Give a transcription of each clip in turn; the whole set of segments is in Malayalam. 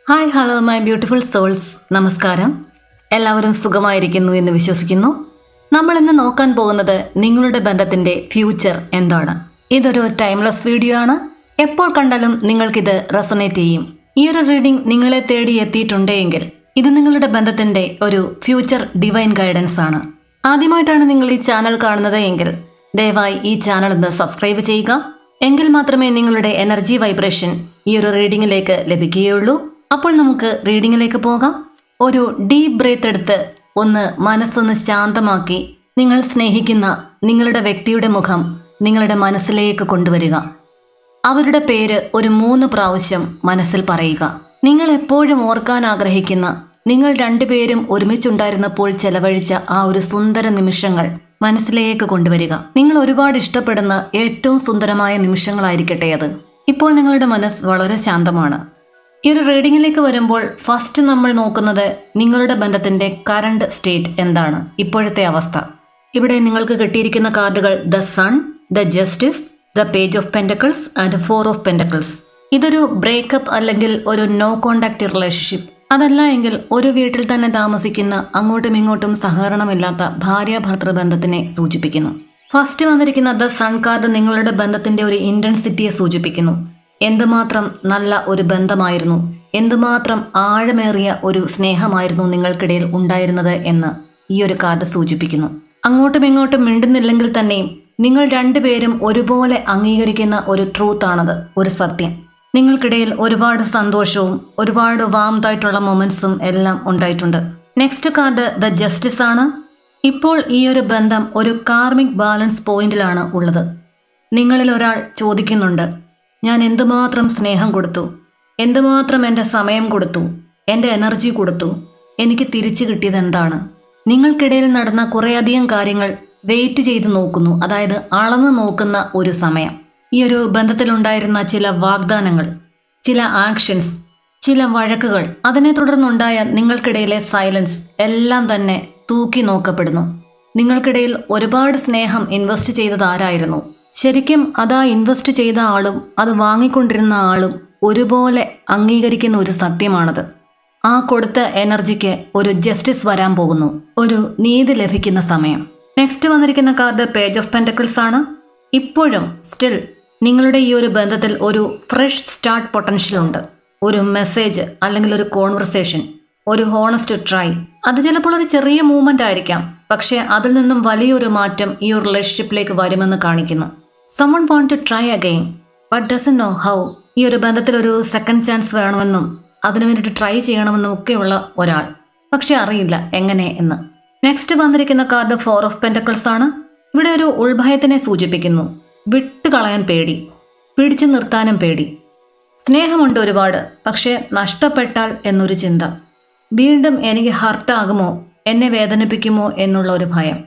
Hi hello my beautiful souls, നമസ്കാരം. എല്ലാവരും സുഖമായിരിക്കുന്നു എന്ന് വിശ്വസിക്കുന്നു. നമ്മൾ ഇന്ന് നോക്കാൻ പോകുന്നത് നിങ്ങളുടെ ബന്ധത്തിൻ്റെ ഫ്യൂച്ചർ എന്താണ്. ഇതൊരു ടൈംലെസ് വീഡിയോ ആണ്. എപ്പോൾ കണ്ടാലും നിങ്ങൾക്കിത് റെസൊനേറ്റ് ചെയ്യും. ഈ ഒരു റീഡിംഗ് നിങ്ങളെ തേടി എത്തിയിട്ടുണ്ടെങ്കിൽ ഇത് നിങ്ങളുടെ ബന്ധത്തിൻ്റെ ഒരു ഫ്യൂച്ചർ ഡിവൈൻ ഗൈഡൻസ് ആണ്. ആദ്യമായിട്ടാണ് നിങ്ങൾ ഈ ചാനൽ കാണുന്നത് എങ്കിൽ ദയവായി ഈ ചാനൽ ഒന്ന് സബ്സ്ക്രൈബ് ചെയ്യുക. എങ്കിൽ മാത്രമേ നിങ്ങളുടെ എനർജി വൈബ്രേഷൻ ഈ ഒരു റീഡിങ്ങിലേക്ക് ലഭിക്കുകയുള്ളൂ. അപ്പോൾ നമുക്ക് റീഡിങ്ങിലേക്ക് പോകാം. ഒരു ഡീപ്പ് ബ്രീത്ത് എടുത്ത് മനസ്സൊന്ന് ശാന്തമാക്കി നിങ്ങൾ സ്നേഹിക്കുന്ന നിങ്ങളുടെ വ്യക്തിയുടെ മുഖം നിങ്ങളുടെ മനസ്സിലേക്ക് കൊണ്ടുവരിക. അവരുടെ പേര് ഒരു 3 പ്രാവശ്യം മനസ്സിൽ പറയുക. നിങ്ങൾ എപ്പോഴും ഓർക്കാൻ ആഗ്രഹിക്കുന്ന, നിങ്ങൾ രണ്ടുപേരും ഒരുമിച്ചുണ്ടായിരുന്നപ്പോൾ ചെലവഴിച്ച ആ ഒരു സുന്ദര നിമിഷങ്ങൾ മനസ്സിലേക്ക് കൊണ്ടുവരിക. നിങ്ങൾ ഒരുപാട് ഇഷ്ടപ്പെടുന്ന ഏറ്റവും സുന്ദരമായ നിമിഷങ്ങളായിരിക്കട്ടെ അത്. ഇപ്പോൾ നിങ്ങളുടെ മനസ്സ് വളരെ ശാന്തമാണ്. ഈ ഒരു റീഡിങ്ങിലേക്ക് വരുമ്പോൾ ഫസ്റ്റ് നമ്മൾ നോക്കുന്നത് നിങ്ങളുടെ ബന്ധത്തിൻ്റെ കറണ്ട് സ്റ്റേറ്റ് എന്താണ്, ഇപ്പോഴത്തെ അവസ്ഥ. ഇവിടെ നിങ്ങൾക്ക് കിട്ടിയിരിക്കുന്ന കാർഡുകൾ the sun, the justice, the page of pentacles and 4 of pentacles. ഇതൊരു ബ്രേക്കപ്പ് അല്ലെങ്കിൽ ഒരു നോ കോണ്ടാക്ട് റിലേഷൻഷിപ്പ്, അതല്ല എങ്കിൽ ഒരു വീട്ടിൽ തന്നെ താമസിക്കുന്ന അങ്ങോട്ടും ഇങ്ങോട്ടും സഹകരണമില്ലാത്ത ഭാര്യ ഭർത്തൃ ബന്ധത്തിനെ സൂചിപ്പിക്കുന്നു. ഫസ്റ്റ് വന്നിരിക്കുന്ന ദ സൺ കാർഡ് നിങ്ങളുടെ ബന്ധത്തിൻ്റെ ഒരു ഇൻറ്റൻസിറ്റിയെ സൂചിപ്പിക്കുന്നു. എന്തുമാത്രം നല്ല ഒരു ബന്ധമായിരുന്നു, എന്തുമാത്രം ആഴമേറിയ ഒരു സ്നേഹമായിരുന്നു നിങ്ങൾക്കിടയിൽ ഉണ്ടായിരുന്നത് എന്ന് ഈ ഒരു കാർഡ് സൂചിപ്പിക്കുന്നു. അങ്ങോട്ടും ഇങ്ങോട്ടും മിണ്ടുന്നില്ലെങ്കിൽ തന്നെയും നിങ്ങൾ രണ്ടുപേരും ഒരുപോലെ അംഗീകരിക്കുന്ന ഒരു ട്രൂത്താണത്, ഒരു സത്യം. നിങ്ങൾക്കിടയിൽ ഒരുപാട് സന്തോഷവും ഒരുപാട് വാംതായിട്ടുള്ള മൊമെന്റ്സും എല്ലാം ഉണ്ടായിട്ടുണ്ട്. നെക്സ്റ്റ് കാർഡ് ദ ജസ്റ്റിസ് ആണ്. ഇപ്പോൾ ഈ ഒരു ബന്ധം ഒരു കാർമിക് ബാലൻസ് പോയിന്റിലാണ് ഉള്ളത്. നിങ്ങളിൽ ഒരാൾ ചോദിക്കുന്നുണ്ട്, ഞാൻ എന്തുമാത്രം സ്നേഹം കൊടുത്തു, എന്തുമാത്രം എൻ്റെ സമയം കൊടുത്തു, എൻ്റെ എനർജി കൊടുത്തു, എനിക്ക് തിരിച്ചു കിട്ടിയത് എന്താണ്? നിങ്ങൾക്കിടയിൽ നടന്ന കുറേയധികം കാര്യങ്ങൾ വെയിറ്റ് ചെയ്ത് നോക്കുന്നു, അതായത് അളന്ന് നോക്കുന്ന ഒരു സമയം. ഈ ഒരു ബന്ധത്തിലുണ്ടായിരുന്ന ചില വാഗ്ദാനങ്ങൾ, ചില ആക്ഷൻസ്, ചില വഴക്കുകൾ, അതിനെ തുടർന്നുണ്ടായ നിങ്ങൾക്കിടയിലെ സൈലൻസ് എല്ലാം തന്നെ തൂക്കി നോക്കപ്പെടുന്നു. നിങ്ങൾക്കിടയിൽ ഒരുപാട് സ്നേഹം ഇൻവെസ്റ്റ് ചെയ്തത് ആരായിരുന്നു? ശരിക്കും അതാ ഇൻവെസ്റ്റ് ചെയ്ത ആളും അത് വാങ്ങിക്കൊണ്ടിരുന്ന ആളും ഒരുപോലെ അംഗീകരിക്കുന്ന ഒരു സത്യമാണത്. ആ കൊടുത്ത എനർജിക്ക് ഒരു ജസ്റ്റിസ് വരാൻ പോകുന്നു, ഒരു നീതി ലഭിക്കുന്ന സമയം. നെക്സ്റ്റ് വന്നിരിക്കുന്ന കാർഡ് പേജ് ഓഫ് പെൻറ്റക്കിൾസ് ആണ്. ഇപ്പോഴും സ്റ്റിൽ നിങ്ങളുടെ ഈ ഒരു ബന്ധത്തിൽ ഒരു ഫ്രഷ് സ്റ്റാർട്ട് പൊട്ടൻഷ്യൽ ഉണ്ട്. ഒരു മെസ്സേജ് അല്ലെങ്കിൽ ഒരു കോൺവെർസേഷൻ, ഒരു ഹോണസ്റ്റ് ട്രൈ. അത് ചിലപ്പോൾ ഒരു ചെറിയ മൂവ്മെന്റ് ആയിരിക്കാം, പക്ഷേ അതിൽ നിന്നും വലിയൊരു മാറ്റം ഈ ഒരു റിലേഷൻഷിപ്പിലേക്ക് വരുമെന്ന് കാണിക്കുന്നു. someone want to try again but doesn't know how. ഈ ഒരു ബന്ധത്തിൽ ഒരു സെക്കൻഡ് ചാൻസ് വേണമെന്നും അതിനു വേണ്ടിയിട്ട് ട്രൈ ചെയ്യണമെന്നും ഒക്കെയുള്ള ഒരാൾ, പക്ഷെ അറിയില്ല എങ്ങനെ എന്ന്. നെക്സ്റ്റ് വന്നിരിക്കുന്ന കാർഡ് 4 ഓഫ് പെൻറ്റക്കിൾസ് ആണ്. ഇവിടെ ഒരു ഉൾഭയത്തിനെ സൂചിപ്പിക്കുന്നു. വിട്ടുകളയാൻ പേടി, പിടിച്ചു നിർത്താനും പേടി. സ്നേഹമുണ്ട് ഒരുപാട്, പക്ഷേ നഷ്ടപ്പെട്ടാൽ എന്നൊരു ചിന്ത. വീണ്ടും എനിക്ക് ഹർട്ടാകുമോ, എന്നെ വേദനിപ്പിക്കുമോ എന്നുള്ള ഒരു ഭയം.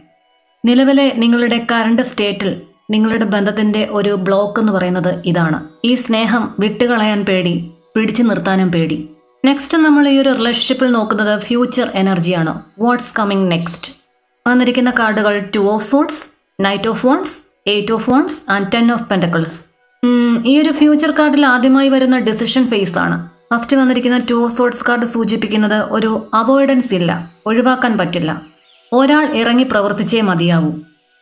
നിലവിലെ നിങ്ങളുടെ കറണ്ട് സ്റ്റേറ്റിൽ നിങ്ങളുടെ ബന്ധത്തിൻ്റെ ഒരു ബ്ലോക്ക് എന്ന് പറയുന്നത് ഇതാണ്. ഈ സ്നേഹം വിട്ടുകളയാൻ പേടി, പിടിച്ചു നിർത്താനും പേടി. നെക്സ്റ്റ് നമ്മൾ ഈ ഒരു റിലേഷൻഷിപ്പിൽ നോക്കുന്നത് ഫ്യൂച്ചർ എനർജിയാണ്. What's coming next. വന്നിരിക്കുന്ന കാർഡുകൾ 2 of swords, knight of wands, 8 of wands and 10 of pentacles. ഈ ഒരു ഫ്യൂച്ചർ കാർഡിൽ ആദ്യമായി വരുന്ന ഡിസിഷൻ ഫേസ് ആണ്. ഫസ്റ്റ് വന്നിരിക്കുന്ന 2 ഓഫ് സോർഡ്സ് കാർഡ് സൂചിപ്പിക്കുന്നത് ഒരു അവോയ്ഡൻസ് ഇല്ല, ഒഴിവാക്കാൻ പറ്റില്ല. ഒരാൾ ഇറങ്ങി പ്രവർത്തിച്ചേ മതിയാവൂ.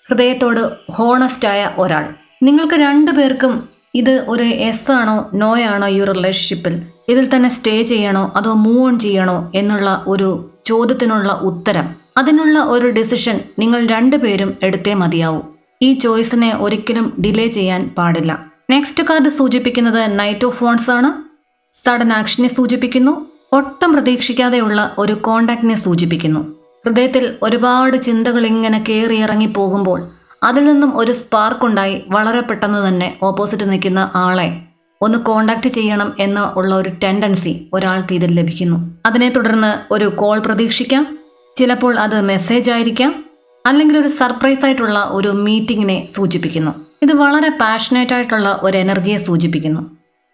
ഹൃദയത്തോട് ഹോണസ്റ്റായ ഒരാൾ. നിങ്ങൾക്ക് രണ്ടുപേർക്കും ഇത് ഒരു എസ് ആണോ നോ ആണോ ഈ ഒരു റിലേഷൻഷിപ്പിൽ, ഇതിൽ തന്നെ സ്റ്റേ ചെയ്യണോ അതോ മൂവ് ഓൺ ചെയ്യണോ എന്നുള്ള ഒരു ചോദ്യത്തിനുള്ള ഉത്തരം, അതിനുള്ള ഒരു ഡിസിഷൻ നിങ്ങൾ രണ്ടുപേരും എടുത്തേ മതിയാവൂ. ഈ ചോയ്സിനെ ഒരിക്കലും ഡിലേ ചെയ്യാൻ പാടില്ല. നെക്സ്റ്റ് കാർഡ് സൂചിപ്പിക്കുന്നത് നൈറ്റ് ഓഫ് വാണ്ട്സ് ആണ്. സഡൻ ആക്ഷനെ സൂചിപ്പിക്കുന്നു. ഒട്ടും പ്രതീക്ഷിക്കാതെയുള്ള ഒരു കോണ്ടാക്റ്റിനെ സൂചിപ്പിക്കുന്നു. ഹൃദയത്തിൽ ഒരുപാട് ചിന്തകൾ ഇങ്ങനെ കയറിയിറങ്ങി പോകുമ്പോൾ അതിൽ നിന്നും ഒരു സ്പാർക്ക് ഉണ്ടായി വളരെ പെട്ടെന്ന് തന്നെ ഓപ്പോസിറ്റ് നിൽക്കുന്ന ആളെ ഒന്ന് കോണ്ടാക്ട് ചെയ്യണം എന്ന ഉള്ള ഒരു ടെൻഡൻസി ഒരാൾക്ക് ഇതിൽ ലഭിക്കുന്നു. അതിനെ തുടർന്ന് ഒരു കോൾ പ്രതീക്ഷിക്കാം. ചിലപ്പോൾ അത് മെസ്സേജ് ആയിരിക്കാം, അല്ലെങ്കിൽ ഒരു സർപ്രൈസ് ആയിട്ടുള്ള ഒരു മീറ്റിങ്ങിനെ സൂചിപ്പിക്കുന്നു. ഇത് വളരെ പാഷനേറ്റ് ആയിട്ടുള്ള ഒരു എനർജിയെ സൂചിപ്പിക്കുന്നു.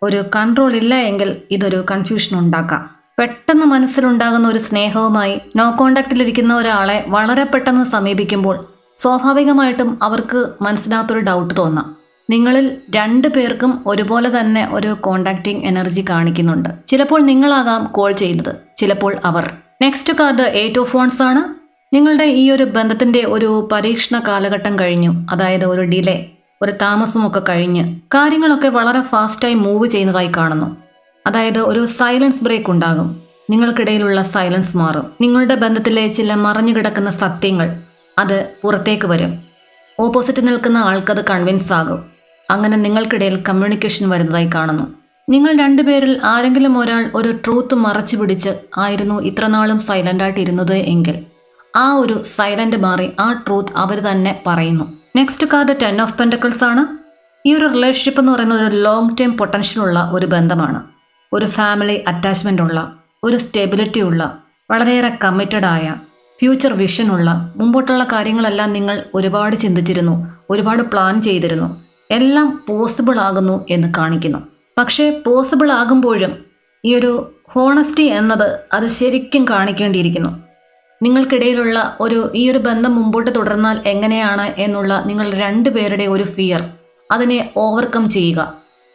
ഒരു കൺട്രോൾ ഇല്ല എങ്കിൽ ഇതൊരു കൺഫ്യൂഷൻ ഉണ്ടാക്കാം. പെട്ടെന്ന് മനസ്സിലുണ്ടാകുന്ന ഒരു സ്നേഹവുമായി നോ കോണ്ടാക്റ്റിലിരിക്കുന്ന ഒരാളെ വളരെ പെട്ടെന്ന് സമീപിക്കുമ്പോൾ സ്വാഭാവികമായിട്ടും അവർക്ക് മനസ്സിനകത്തൊരു ഡൗട്ട് തോന്നാം. നിങ്ങളിൽ 2 പേർക്കും ഒരുപോലെ തന്നെ ഒരു കോണ്ടാക്റ്റിംഗ് എനർജി കാണിക്കുന്നുണ്ട്. ചിലപ്പോൾ നിങ്ങളാകാം കോൾ ചെയ്തത്, ചിലപ്പോൾ അവർ. നെക്സ്റ്റ് കാർഡ് 8 ഓഫ് വാണ്ട്സ് ആണ്. നിങ്ങളുടെ ഈ ഒരു ബന്ധത്തിന്റെ ഒരു പരീക്ഷണ കാലഘട്ടം കഴിഞ്ഞു. അതായത് ഒരു ഡിലേ, ഒരു താമസമൊക്കെ കഴിഞ്ഞ് കാര്യങ്ങളൊക്കെ വളരെ ഫാസ്റ്റായി മൂവ് ചെയ്യുന്നതായി കാണുന്നു. അതായത് ഒരു സൈലൻസ് ബ്രേക്ക് ഉണ്ടാകും. നിങ്ങൾക്കിടയിലുള്ള സൈലൻസ് മാറും. നിങ്ങളുടെ ബന്ധത്തിലെ ചില മറഞ്ഞു കിടക്കുന്ന സത്യങ്ങൾ അത് പുറത്തേക്ക് വരും. ഓപ്പോസിറ്റ് നിൽക്കുന്ന ആൾക്കത് കൺവിൻസ് ആകും. അങ്ങനെ നിങ്ങൾക്കിടയിൽ കമ്മ്യൂണിക്കേഷൻ വരുന്നതായി കാണുന്നു. നിങ്ങൾ 2 പേരിൽ ആരെങ്കിലും ഒരാൾ ഒരു ട്രൂത്ത് മറച്ചു പിടിച്ച് ആയിരുന്നു ഇത്രനാളും സൈലൻ്റായിട്ട് ഇരുന്നത് എങ്കിൽ ആ ഒരു സൈലൻ്റ് മാറി ആ ട്രൂത്ത് അവർ തന്നെ പറയുന്നു. നെക്സ്റ്റ് കാർഡ് 10 ഓഫ് പെൻറ്റക്കിൾസ് ആണ്. ഈ ഒരു റിലേഷൻഷിപ്പ് എന്ന് പറയുന്നത് ഒരു ലോങ് ടൈം പൊട്ടൻഷ്യൽ ഉള്ള ഒരു ബന്ധമാണ്. ഒരു ഫാമിലി അറ്റാച്ച്മെൻ്റ് ഉള്ള, ഒരു സ്റ്റെബിലിറ്റി ഉള്ള, വളരെയേറെ കമ്മിറ്റഡ് ആയ, ഫ്യൂച്ചർ വിഷൻ ഉള്ള, മുമ്പോട്ടുള്ള കാര്യങ്ങളെല്ലാം നിങ്ങൾ ഒരുപാട് ചിന്തിച്ചിരുന്നു, ഒരുപാട് പ്ലാൻ ചെയ്തിരുന്നു. എല്ലാം പോസിബിൾ ആകുന്നു എന്ന് കാണിക്കുന്നു. പക്ഷേ പോസിബിൾ ആകുമ്പോഴും ഈ ഒരു ഹോണസ്റ്റി എന്നത് അത് ശരിക്കും കാണിക്കേണ്ടിയിരിക്കുന്നു. നിങ്ങൾക്കിടയിലുള്ള ഈ ഒരു ബന്ധം മുമ്പോട്ട് തുടർന്നാൽ എങ്ങനെയാണ് എന്നുള്ള നിങ്ങൾ 2 പേരുടെ ഒരു ഫിയർ, അതിനെ ഓവർകം ചെയ്യുക.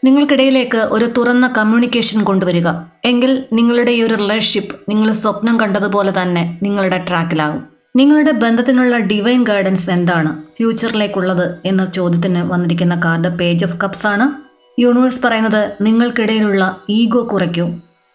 നിങ്ങൾക്കിടയിലേക്ക് ഒരു തുറന്ന കമ്മ്യൂണിക്കേഷൻ കൊണ്ടുവരിക. എങ്കിൽ നിങ്ങളുടെ ഈ ഒരു റിലേഷൻഷിപ്പ് നിങ്ങൾ സ്വപ്നം കണ്ടതുപോലെ തന്നെ നിങ്ങളുടെ ട്രാക്കിലാകും. നിങ്ങളുടെ ബന്ധത്തിനുള്ള ഡിവൈൻ ഗൈഡൻസ് എന്താണ് ഫ്യൂച്ചറിലേക്കുള്ളത് എന്ന ചോദ്യത്തിന് വന്നിരിക്കുന്ന കാർഡ് പേജ് ഓഫ് കപ്സ് ആണ്. യൂണിവേഴ്സ് പറയുന്നത് നിങ്ങൾക്കിടയിലുള്ള ഈഗോ കുറയ്ക്കൂ.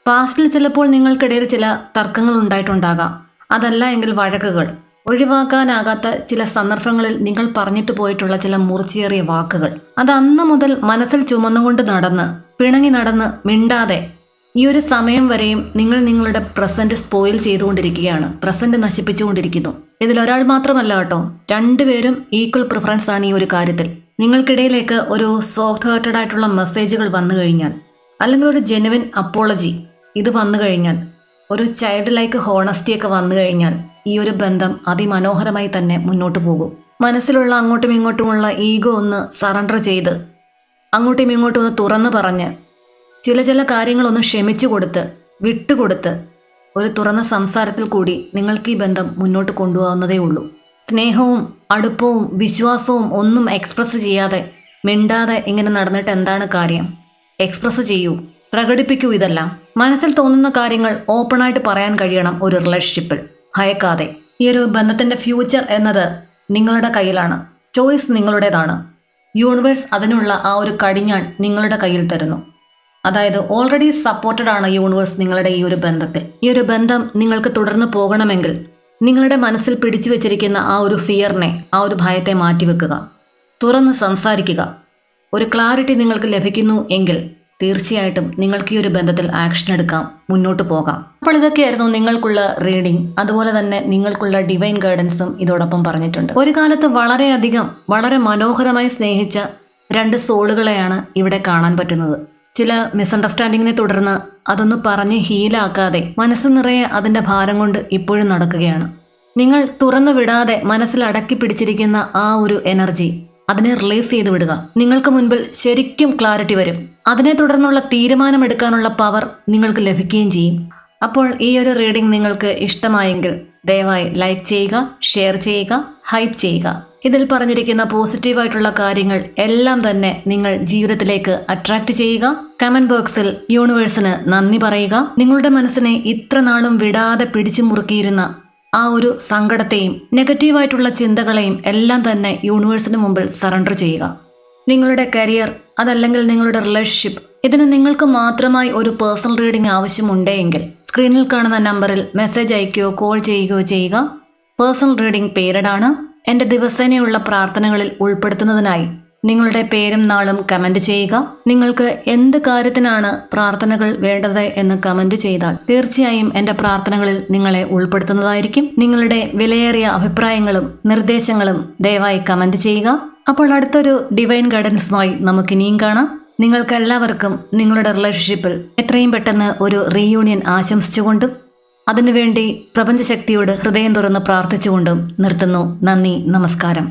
പാസ്റ്റിൽ ചിലപ്പോൾ നിങ്ങൾക്കിടയിൽ ചില തർക്കങ്ങൾ ഉണ്ടായിട്ടുണ്ടാകാം. അതല്ല എങ്കിൽ വഴക്കുകൾ, ഒഴിവാക്കാനാകാത്ത ചില സന്ദർഭങ്ങളിൽ നിങ്ങൾ പറഞ്ഞിട്ട് പോയിട്ടുള്ള ചില മുറിച്ചേറിയ വാക്കുകൾ, അത് അന്ന് മുതൽ മനസ്സിൽ ചുമന്നുകൊണ്ട് നടന്ന് പിണങ്ങി നടന്ന് മിണ്ടാതെ ഈ ഒരു സമയം വരെയും നിങ്ങൾ നിങ്ങളുടെ പ്രസന്റ് സ്പോയിൽ ചെയ്തുകൊണ്ടിരിക്കുകയാണ്, പ്രസന്റ് നശിപ്പിച്ചുകൊണ്ടിരിക്കുന്നു. ഇതിലൊരാൾ മാത്രമല്ല കേട്ടോ, 2 പേരും ഈക്വൽ പ്രിഫറൻസ് ആണ് ഈ ഒരു കാര്യത്തിൽ. നിങ്ങൾക്കിടയിലേക്ക് ഒരു സോഫ്റ്റ് ഹേർട്ടഡ് ആയിട്ടുള്ള മെസ്സേജുകൾ വന്നു കഴിഞ്ഞാൽ, അല്ലെങ്കിൽ ഒരു ജെനുവിൻ അപ്പോളജി ഇത് വന്നു കഴിഞ്ഞാൽ, ഒരു ചൈൽഡ് ലൈക്ക് ഹോണസ്റ്റിയൊക്കെ വന്നു കഴിഞ്ഞാൽ ഈ ഒരു ബന്ധം അതിമനോഹരമായി തന്നെ മുന്നോട്ട് പോകും. മനസ്സിലുള്ള അങ്ങോട്ടും ഇങ്ങോട്ടുമുള്ള ഈഗോ ഒന്ന് സറണ്ടർ ചെയ്ത്, അങ്ങോട്ടും ഇങ്ങോട്ടും ഒന്ന് തുറന്നു പറഞ്ഞ്, ചില കാര്യങ്ങളൊന്ന് ക്ഷമിച്ചു കൊടുത്ത്, വിട്ടുകൊടുത്ത്, ഒരു തുറന്ന സംസാരത്തിൽ കൂടി നിങ്ങൾക്ക് ഈ ബന്ധം മുന്നോട്ട് കൊണ്ടുപോകുന്നതേ ഉള്ളൂ. സ്നേഹവും അടുപ്പവും വിശ്വാസവും ഒന്നും എക്സ്പ്രസ് ചെയ്യാതെ മിണ്ടാതെ ഇങ്ങനെ നടന്നിട്ട് എന്താണ് കാര്യം? എക്സ്പ്രസ് ചെയ്യൂ, പ്രകടിപ്പിക്കൂ. ഇതെല്ലാം മനസ്സിൽ തോന്നുന്ന കാര്യങ്ങൾ ഓപ്പണായിട്ട് പറയാൻ കഴിയണം ഒരു റിലേഷൻഷിപ്പിൽ, ഭയക്കാതെ. ഈ ഒരു ബന്ധത്തിൻ്റെ ഫ്യൂച്ചർ എന്നത് നിങ്ങളുടെ കയ്യിലാണ്. ചോയ്സ് നിങ്ങളുടേതാണ്. യൂണിവേഴ്സ് അതിനുള്ള ആ ഒരു കടിഞ്ഞാൺ നിങ്ങളുടെ കയ്യിൽ തരുന്നു. അതായത് ഓൾറെഡി സപ്പോർട്ടഡ് ആണ് യൂണിവേഴ്സ് നിങ്ങളുടെ ഈ ഒരു ബന്ധത്തിൽ. ഈ ഒരു ബന്ധം നിങ്ങൾക്ക് തുടർന്ന് പോകണമെങ്കിൽ നിങ്ങളുടെ മനസ്സിൽ പിടിച്ചു വെച്ചിരിക്കുന്ന ആ ഒരു ഫിയറിനെ, ആ ഒരു ഭയത്തെ മാറ്റിവെക്കുക, തുറന്ന് സംസാരിക്കുക. ഒരു ക്ലാരിറ്റി നിങ്ങൾക്ക് ലഭിക്കുന്നു എങ്കിൽ തീർച്ചയായിട്ടും നിങ്ങൾക്ക് ഈ ഒരു ബന്ധത്തിൽ ആക്ഷൻ എടുക്കാം, മുന്നോട്ട് പോകാം. അപ്പോൾ ഇതൊക്കെയായിരുന്നു നിങ്ങൾക്കുള്ള റീഡിംഗ്. അതുപോലെ തന്നെ നിങ്ങൾക്കുള്ള ഡിവൈൻ ഗൈഡൻസും ഇതോടൊപ്പം പറഞ്ഞിട്ടുണ്ട്. ഒരു കാലത്ത് വളരെയധികം വളരെ മനോഹരമായി സ്നേഹിച്ച 2 സോളുകളെയാണ് ഇവിടെ കാണാൻ പറ്റുന്നത്. ചില മിസ്അണ്ടർസ്റ്റാൻഡിങ്ങിനെ തുടർന്ന് അതൊന്ന് പറഞ്ഞ് ഹീലാക്കാതെ മനസ്സ് നിറയെ അതിൻ്റെ ഭാരം കൊണ്ട് ഇപ്പോഴും നടക്കുകയാണ്. നിങ്ങൾ തുറന്നു വിടാതെ മനസ്സിൽ അടക്കി പിടിച്ചിരിക്കുന്ന ആ ഒരു എനർജി അതിനെ റിലീസ് ചെയ്ത് വിടുക. നിങ്ങൾക്ക് മുൻപിൽ ശരിക്കും ക്ലാരിറ്റി വരും. അതിനെ തുടർന്നുള്ള തീരുമാനമെടുക്കാനുള്ള പവർ നിങ്ങൾക്ക് ലഭിക്കുകയും ചെയ്യും. അപ്പോൾ ഈ ഒരു റീഡിംഗ് നിങ്ങൾക്ക് ഇഷ്ടമായെങ്കിൽ ദയവായി ലൈക്ക് ചെയ്യുക, ഷെയർ ചെയ്യുക, ഹൈപ്പ് ചെയ്യുക. ഇതിൽ പറഞ്ഞിരിക്കുന്ന പോസിറ്റീവായിട്ടുള്ള കാര്യങ്ങൾ എല്ലാം തന്നെ നിങ്ങൾ ജീവിതത്തിലേക്ക് അട്രാക്റ്റ് ചെയ്യുക. കമന്റ് ബോക്സിൽ യൂണിവേഴ്സിന് നന്ദി പറയുക. നിങ്ങളുടെ മനസ്സിനെ ഇത്ര നാളും വിടാതെ പിടിച്ചു മുറുക്കിയിരുന്ന ആ ഒരു സങ്കടത്തെയും നെഗറ്റീവായിട്ടുള്ള ചിന്തകളെയും എല്ലാം തന്നെ യൂണിവേഴ്സിന് മുമ്പിൽ സറണ്ടർ ചെയ്യുക. നിങ്ങളുടെ കരിയർ, അതല്ലെങ്കിൽ നിങ്ങളുടെ റിലേഷൻഷിപ്പ്, ഇതിന് നിങ്ങൾക്ക് മാത്രമായി ഒരു പേഴ്സണൽ റീഡിംഗ് ആവശ്യമുണ്ടെങ്കിൽ സ്ക്രീനിൽ കാണുന്ന നമ്പറിൽ മെസ്സേജ് അയക്കുകയോ കോൾ ചെയ്യുകയോ ചെയ്യുക. പേഴ്സണൽ റീഡിംഗ് പേരിഡ് ആണ്. എൻ്റെ ദിവസേനയുള്ള പ്രാർത്ഥനകളിൽ ഉൾപ്പെടുത്തുന്നതിനായി നിങ്ങളുടെ പേരും നാളും കമൻറ്റ് ചെയ്യുക. നിങ്ങൾക്ക് എന്ത് കാര്യത്തിനാണ് പ്രാർത്ഥനകൾ വേണ്ടത് എന്ന് കമൻറ്റ് ചെയ്താൽ തീർച്ചയായും എൻ്റെ പ്രാർത്ഥനകളിൽ നിങ്ങളെ ഉൾപ്പെടുത്തുന്നതായിരിക്കും. നിങ്ങളുടെ വിലയേറിയ അഭിപ്രായങ്ങളും നിർദ്ദേശങ്ങളും ദയവായി കമൻറ്റ് ചെയ്യുക. അപ്പോൾ അടുത്തൊരു ഡിവൈൻ ഗൈഡൻസുമായി നമുക്കിനിയും കാണാം. നിങ്ങൾക്കെല്ലാവർക്കും നിങ്ങളുടെ റിലേഷൻഷിപ്പിൽ എത്രയും പെട്ടെന്ന് ഒരു റീയൂണിയൻ ആശംസിച്ചുകൊണ്ടും അതിനുവേണ്ടി പ്രപഞ്ചശക്തിയോട് ഹൃദയം തുറന്ന് പ്രാർത്ഥിച്ചുകൊണ്ടും നിർത്തുന്നു. നന്ദി, നമസ്കാരം.